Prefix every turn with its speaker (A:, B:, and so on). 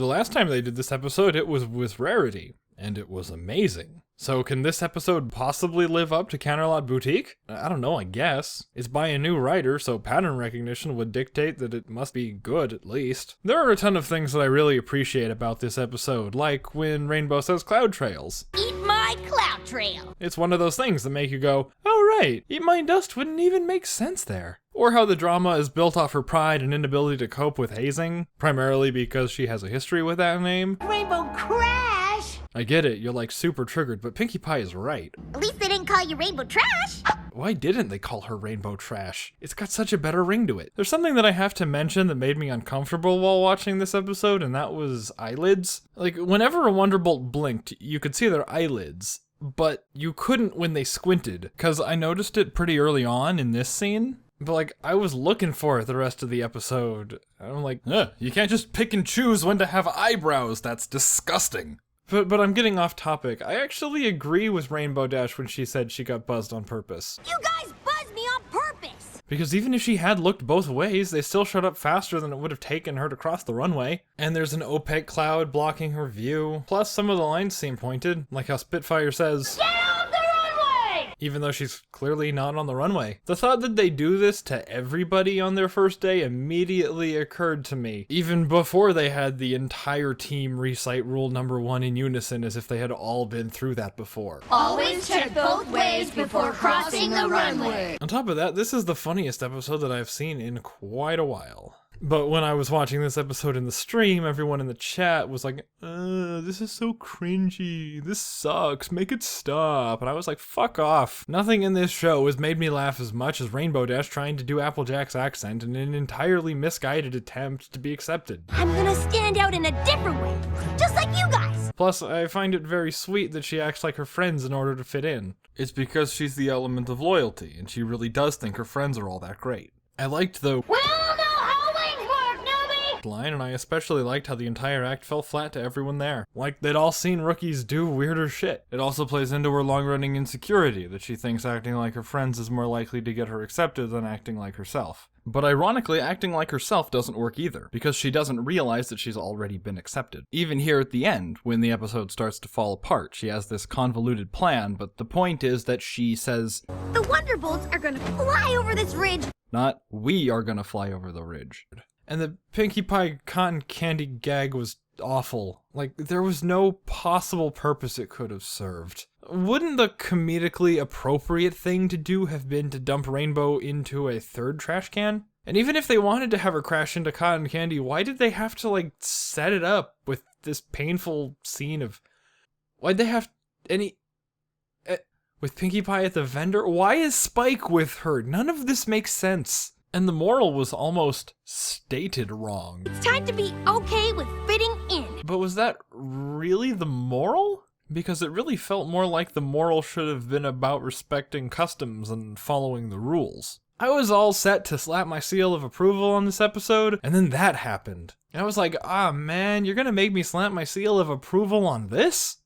A: The last time they did this episode, it was with Rarity, and it was amazing. So can this episode possibly live up to Counterlot Boutique? I don't know, I guess. It's by a new writer, so pattern recognition would dictate that it must be good at least. There are a ton of things that I really appreciate about this episode, like when Rainbow says cloud trails.
B: Eat my cloud trail.
A: It's one of those things that make you go, oh right, eat my dust wouldn't even make sense there. Or how the drama is built off her pride and inability to cope with hazing, primarily because she has a history with that name.
B: Rainbow Crash.
A: I get it, you're like super triggered, but Pinkie Pie is right.
B: At least they didn't call you Rainbow Trash.
A: Why didn't they call her Rainbow Trash? It's got such a better ring to it. There's something that I have to mention that made me uncomfortable while watching this episode, and that was eyelids. Like, whenever a Wonderbolt blinked, you could see their eyelids, but you couldn't when they squinted, because I noticed it pretty early on in this scene. But like, I was looking for it the rest of the episode. I'm like, you can't just pick and choose when to have eyebrows, that's disgusting. But I'm getting off topic. I actually agree with Rainbow Dash when she said she got buzzed on purpose.
B: You guys buzzed me on purpose.
A: Because even if she had looked both ways, they still showed up faster than it would have taken her to cross the runway. And there's an opaque cloud blocking her view. Plus, some of the lines seem pointed, like how Spitfire says, "Get off the runway!" Even though she's clearly not on the runway. The thought that they do this to everybody on their first day immediately occurred to me, even before they had the entire team recite rule number 1 in unison as if they had all been through that before.
B: Always check both ways before crossing the runway.
A: On top of that, this is the funniest episode that I've seen in quite a while. But when I was watching this episode in the stream, everyone in the chat was like, this is so cringy, this sucks, make it stop. And I was like, fuck off. Nothing in this show has made me laugh as much as Rainbow Dash trying to do Applejack's accent in an entirely misguided attempt to be accepted.
B: I'm gonna stand out in a different way, just like you guys.
A: Plus, I find it very sweet that she acts like her friends in order to fit in. It's because she's the element of loyalty, and she really does think her friends are all that great. I liked the line, and I especially liked how the entire act fell flat to everyone there. Like they'd all seen rookies do weirder shit. It also plays into her long-running insecurity that she thinks acting like her friends is more likely to get her accepted than acting like herself. But ironically, acting like herself doesn't work either, because she doesn't realize that she's already been accepted. Even here at the end, when the episode starts to fall apart, she has this convoluted plan, but the point is that she says,
B: "The Wonderbolts are gonna fly over this ridge."
A: Not, "we are gonna fly over the ridge." And the Pinkie Pie cotton candy gag was awful. Like, there was no possible purpose it could have served. Wouldn't the comedically appropriate thing to do have been to dump Rainbow into a third trash can? And even if they wanted to have her crash into cotton candy, why did they have to, like, set it up with this painful scene of... Why'd they have any... with Pinkie Pie at the vendor? Why is Spike with her? None of this makes sense. And the moral was almost stated wrong.
B: It's time to be okay with fitting in.
A: But was that really the moral? Because it really felt more like the moral should have been about respecting customs and following the rules. I was all set to slap my seal of approval on this episode, and then that happened. And I was like, man, you're gonna make me slap my seal of approval on this?